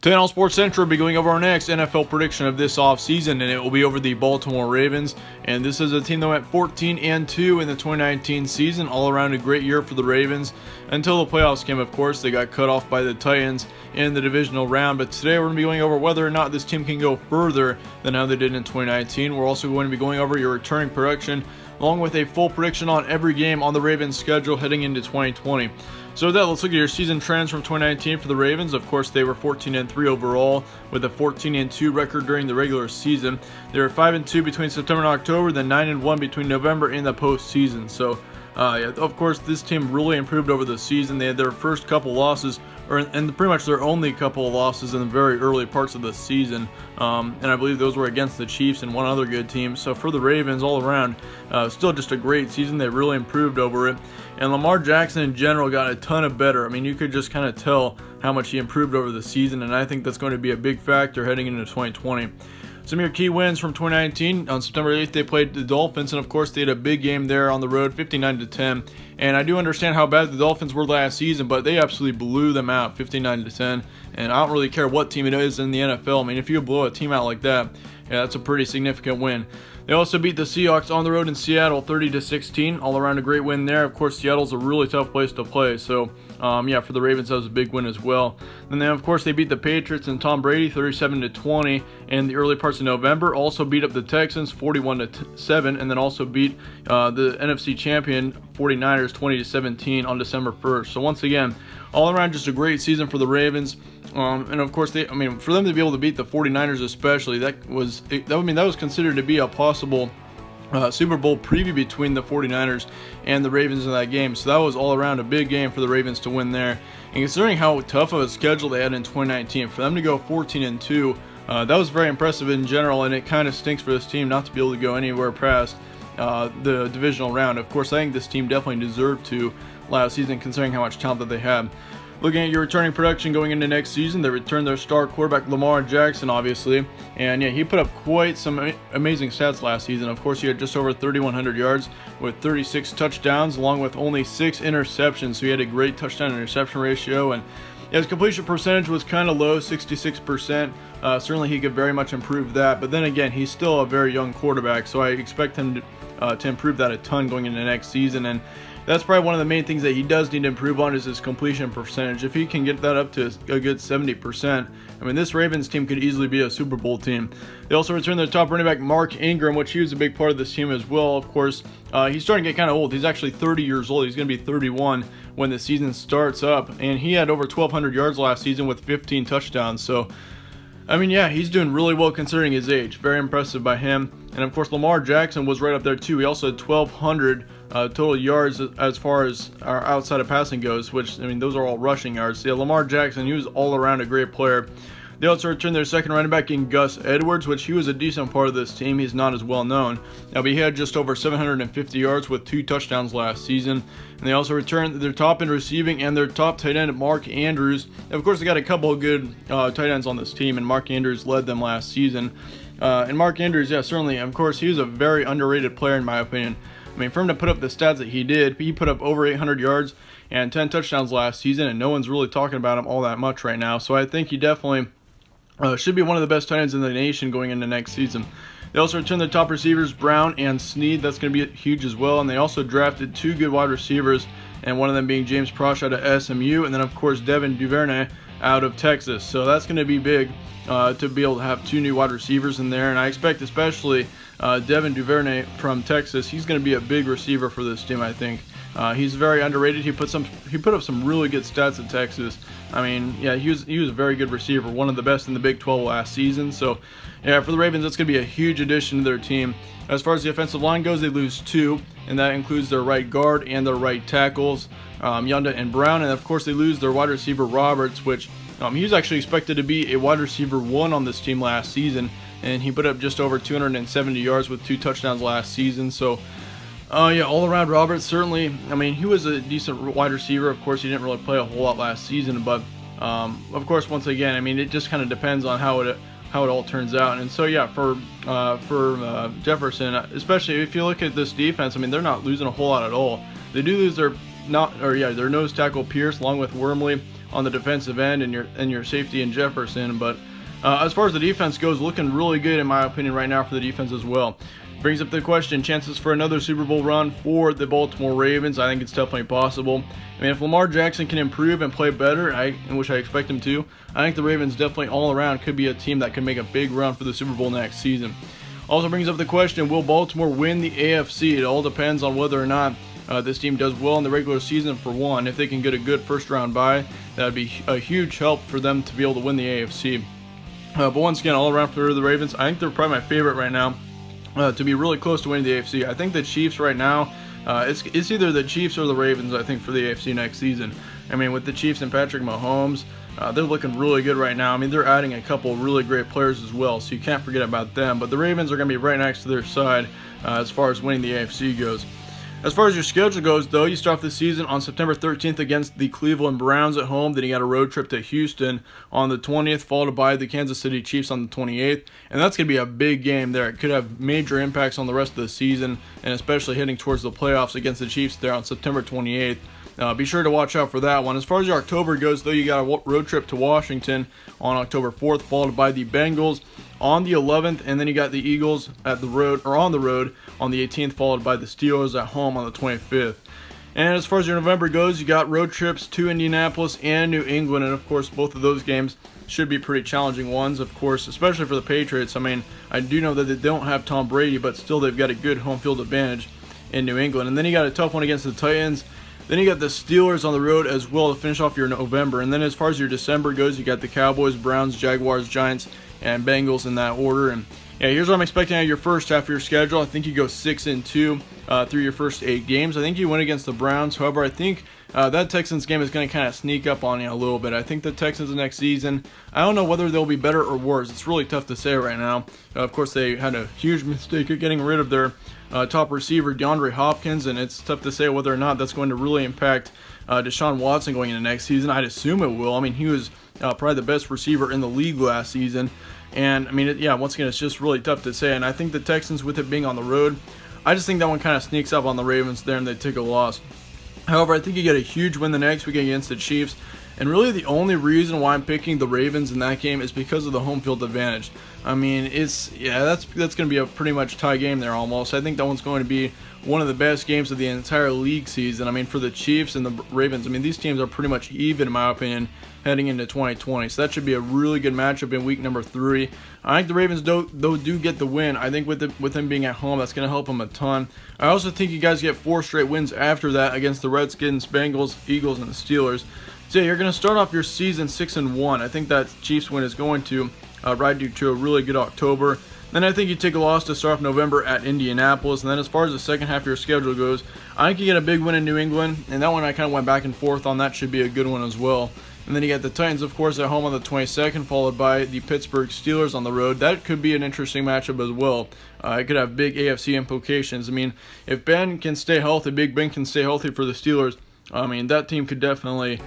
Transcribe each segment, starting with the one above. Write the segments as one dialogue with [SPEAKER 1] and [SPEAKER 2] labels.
[SPEAKER 1] Today on Sports Central, we'll be going over our next NFL prediction of this offseason, and it will be over the Baltimore Ravens. And this is a team that went 14-2 in the 2019 season, all around a great year for the Ravens. Until the playoffs came, of course, they got cut off by the Titans in the divisional round. But today we're going to be going over whether or not this team can go further than how they did in 2019. We're also going to be going over your returning production, along with a full prediction on every game on the Ravens schedule heading into 2020. So with that, let's look at your season trends from 2019 for the Ravens. Of course, they were 14-3 overall with a 14-2 record during the regular season. They were 5-2 between September and October, then 9-1 between November and the postseason. So, of course, this team really improved over the season. They had their first couple losses, and pretty much their only couple of losses in the very early parts of the season. And I believe those were against the Chiefs and one other good team. So for the Ravens all around, still just a great season. They really improved over it. And Lamar Jackson in general got a ton of better. I mean, you could just kind of tell how much he improved over the season, and I think that's going to be a big factor heading into 2020. Some of your key wins from 2019. On September 8th, they played the Dolphins, and of course, they had a big game there on the road, 59-10. And I do understand how bad the Dolphins were last season, but they absolutely blew them out, 59-10. And I don't really care what team it is in the NFL. I mean, if you blow a team out like that, yeah, that's a pretty significant win. They also beat the Seahawks on the road in Seattle, 30-16. All around a great win there. Of course, Seattle's a really tough place to play, so for the Ravens, that was a big win as well. And then, of course, they beat the Patriots and Tom Brady 37-20 in the early parts of November. Also beat up the Texans 41-7, and then also beat the NFC champion 49ers 20-17 on December 1st. So once again, all around just a great season for the Ravens. And of course, for them to be able to beat the 49ers especially, that was considered to be a possible Super Bowl preview between the 49ers and the Ravens in that game. So that was all around a big game for the Ravens to win there. And considering how tough of a schedule they had in 2019, for them to go 14-2, that was very impressive in general, and it kind of stinks for this team not to be able to go anywhere past the divisional round. Of course, I think this team definitely deserved to last season, considering how much talent that they had. Looking at your returning production going into next season, they returned their star quarterback Lamar Jackson, obviously. And yeah, he put up quite some amazing stats last season. Of course, he had just over 3,100 yards with 36 touchdowns, along with only 6 interceptions. So he had a great touchdown-interception ratio. And yeah, his completion percentage was kind of low, 66%. Certainly, he could very much improve that. But then again, he's still a very young quarterback, so I expect him to improve that a ton going into next season. And that's probably one of the main things that he does need to improve on is his completion percentage. If he can get that up to a good 70%, I mean, this Ravens team could easily be a Super Bowl team. They also returned their top running back, Mark Ingram, which he was a big part of this team as well. Of course, he's starting to get kind of old. He's actually 30 years old. He's going to be 31 when the season starts up. And he had over 1,200 yards last season with 15 touchdowns. So, I mean, yeah, he's doing really well considering his age. Very impressive by him. And, of course, Lamar Jackson was right up there, too. He also had 1,200 total yards as far as our outside of passing goes, which, I mean, those are all rushing yards. Yeah, Lamar Jackson, he was all around a great player. They also returned their second running back in Gus Edwards, which he was a decent part of this team. He's not as well known. Now, but he had just over 750 yards with 2 touchdowns last season. And they also returned their top end receiving and their top tight end, Mark Andrews. And of course, they got a couple of good tight ends on this team, and Mark Andrews led them last season. And Mark Andrews, yeah, certainly, of course, he was a very underrated player in my opinion. I mean, for him to put up the stats that he did, he put up over 800 yards and 10 touchdowns last season, and no one's really talking about him all that much right now. So I think he definitely should be one of the best tight ends in the nation going into next season. They also returned their top receivers, Brown and Snead. That's going to be huge as well. And they also drafted 2 good wide receivers, and one of them being James Prosh out of SMU, and then, of course, Devin Duvernay out of Texas. So that's going to be big to be able to have 2 new wide receivers in there. And I expect especially Devin Duvernay from Texas, he's going to be a big receiver for this team, I think. He's very underrated. He put up some really good stats at Texas. I mean, yeah, he was a very good receiver, one of the best in the Big 12 last season. So, yeah, for the Ravens, that's going to be a huge addition to their team. As far as the offensive line goes, they lose 2, and that includes their right guard and their right tackles, Yonda and Brown. And, of course, they lose their wide receiver, Roberts, which he was actually expected to be a wide receiver 1 on this team last season, and he put up just over 270 yards with 2 touchdowns last season. So, yeah, all around Roberts, certainly, I mean, he was a decent wide receiver. Of course, he didn't really play a whole lot last season, but, of course, once again, I mean, it just kind of depends on how it all turns out. And so, yeah, for Jefferson, especially if you look at this defense, I mean, they're not losing a whole lot at all. They do lose their nose tackle Pierce, along with Wormley, on the defensive end and your safety in Jefferson. But as far as the defense goes, looking really good in my opinion right now for the defense as well. Brings up the question, chances for another Super Bowl run for the Baltimore Ravens. I think it's definitely possible. I mean, if Lamar Jackson can improve and play better, which I expect him to, I think the Ravens definitely all around could be a team that can make a big run for the Super Bowl next season. Also brings up the question, will Baltimore win the AFC? It all depends on whether or not this team does well in the regular season for one. If they can get a good first round bye, that would be a huge help for them to be able to win the AFC. But once again, all around for the Ravens, I think they're probably my favorite right now. To be really close to winning the AFC. I think the Chiefs right now, it's either the Chiefs or the Ravens, I think, for the AFC next season. I mean, with the Chiefs and Patrick Mahomes, they're looking really good right now. I mean, they're adding a couple really great players as well, so you can't forget about them. But the Ravens are going to be right next to their side as far as winning the AFC goes. As far as your schedule goes, though, you start off the season on September 13th against the Cleveland Browns at home. Then you got a road trip to Houston on the 20th, followed by the Kansas City Chiefs on the 28th. And that's going to be a big game there. It could have major impacts on the rest of the season, and especially heading towards the playoffs against the Chiefs there on September 28th. Be sure to watch out for that one. As far as your October goes, though, you got a road trip to Washington on October 4th, followed by the Bengals on the 11th, and then you got the Eagles on the road on the 18th, followed by the Steelers at home on the 25th. And as far as your November goes, you got road trips to Indianapolis and New England, and of course, both of those games should be pretty challenging ones, of course, especially for the Patriots. I mean, I do know that they don't have Tom Brady, but still they've got a good home field advantage in New England. And then you got a tough one against the Titans. Then you got the Steelers on the road as well to finish off your November. And then as far as your December goes, you got the Cowboys, Browns, Jaguars, Giants, and Bengals in that order. And yeah, here's what I'm expecting out of your first half of your schedule. I think you go 6-2 through your first 8 games. I think you win against the Browns. However, I think that Texans game is going to kind of sneak up on you a little bit. I think the Texans next season, I don't know whether they'll be better or worse. It's really tough to say right now. Of course, they had a huge mistake of getting rid of their top receiver, DeAndre Hopkins, and it's tough to say whether or not that's going to really impact Deshaun Watson going into next season. I'd assume it will. I mean, he was probably the best receiver in the league last season. And, I mean, once again, it's just really tough to say. And I think the Texans, with it being on the road, I just think that one kind of sneaks up on the Ravens there and they take a loss. However, I think you get a huge win the next week against the Chiefs. And really the only reason why I'm picking the Ravens in that game is because of the home field advantage. I mean, that's going to be a pretty much tie game there almost. I think that one's going to be one of the best games of the entire league season. I mean, for the Chiefs and the Ravens, I mean, these teams are pretty much even, in my opinion, heading into 2020. So that should be a really good matchup in week number 3. I think the Ravens do get the win. I think with them being at home, that's going to help them a ton. I also think you guys get 4 straight wins after that against the Redskins, Bengals, Eagles, and the Steelers. So yeah, you're going to start off your season 6-1. I think that Chiefs win is going to ride you to a really good October. Then I think you take a loss to start off November at Indianapolis. And then as far as the second half of your schedule goes, I think you get a big win in New England. And that one I kind of went back and forth on. That should be a good one as well. And then you got the Titans, of course, at home on the 22nd, followed by the Pittsburgh Steelers on the road. That could be an interesting matchup as well. It could have big AFC implications. I mean, if Ben can stay healthy, Big Ben can stay healthy for the Steelers, I mean, that team could definitely,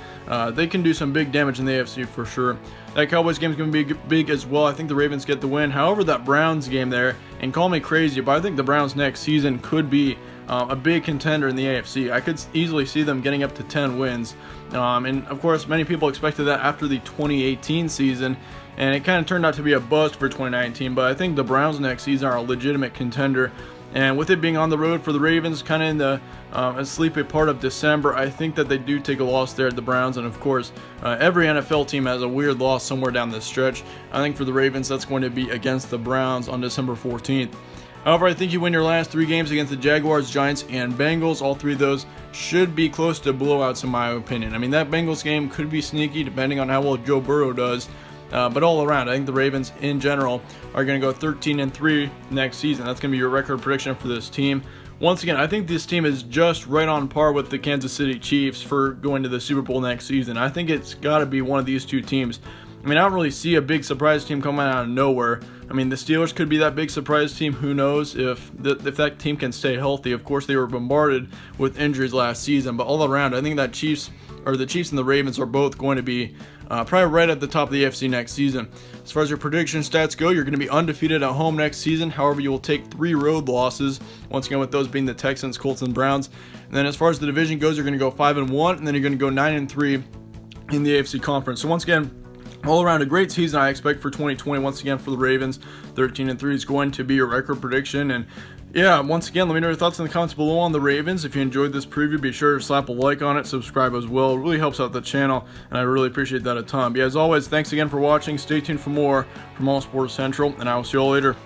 [SPEAKER 1] they can do some big damage in the AFC for sure. That Cowboys game is going to be big as well. I think the Ravens get the win. However, that Browns game there, and call me crazy, but I think the Browns next season could be a big contender in the AFC. I could easily see them getting up to 10 wins. And of course, many people expected that after the 2018 season, and it kind of turned out to be a bust for 2019. But I think the Browns next season are a legitimate contender. And with it being on the road for the Ravens, kind of in the a sleepy part of December, I think that they do take a loss there at the Browns. And of course, every NFL team has a weird loss somewhere down this stretch. I think for the Ravens, that's going to be against the Browns on December 14th. However, I think you win your last 3 games against the Jaguars, Giants, and Bengals. All 3 of those should be close to blowouts in my opinion. I mean, that Bengals game could be sneaky depending on how well Joe Burrow does. But all around, I think the Ravens in general are going to go 13-3 next season. That's going to be your record prediction for this team. Once again, I think this team is just right on par with the Kansas City Chiefs for going to the Super Bowl next season. I think it's got to be one of these 2 teams. I mean, I don't really see a big surprise team coming out of nowhere. I mean, the Steelers could be that big surprise team. Who knows if that team can stay healthy. Of course, they were bombarded with injuries last season. But all around, I think that the Chiefs and the Ravens are both going to be probably right at the top of the AFC next season. As far as your prediction stats go, you're going to be undefeated at home next season. However, you will take 3 road losses. Once again, with those being the Texans, Colts, and Browns. And then as far as the division goes, you're going to go 5-1, and then you're going to go 9-3 in the AFC Conference. So once again, all around a great season I expect for 2020. Once again for the Ravens, 13-3 is going to be your record prediction. And yeah, once again, let me know your thoughts in the comments below on the Ravens. If you enjoyed this preview, be sure to slap a like on it, subscribe as well. It really helps out the channel, and I really appreciate that a ton. But yeah, as always, thanks again for watching. Stay tuned for more from All Sports Central, and I will see you all later.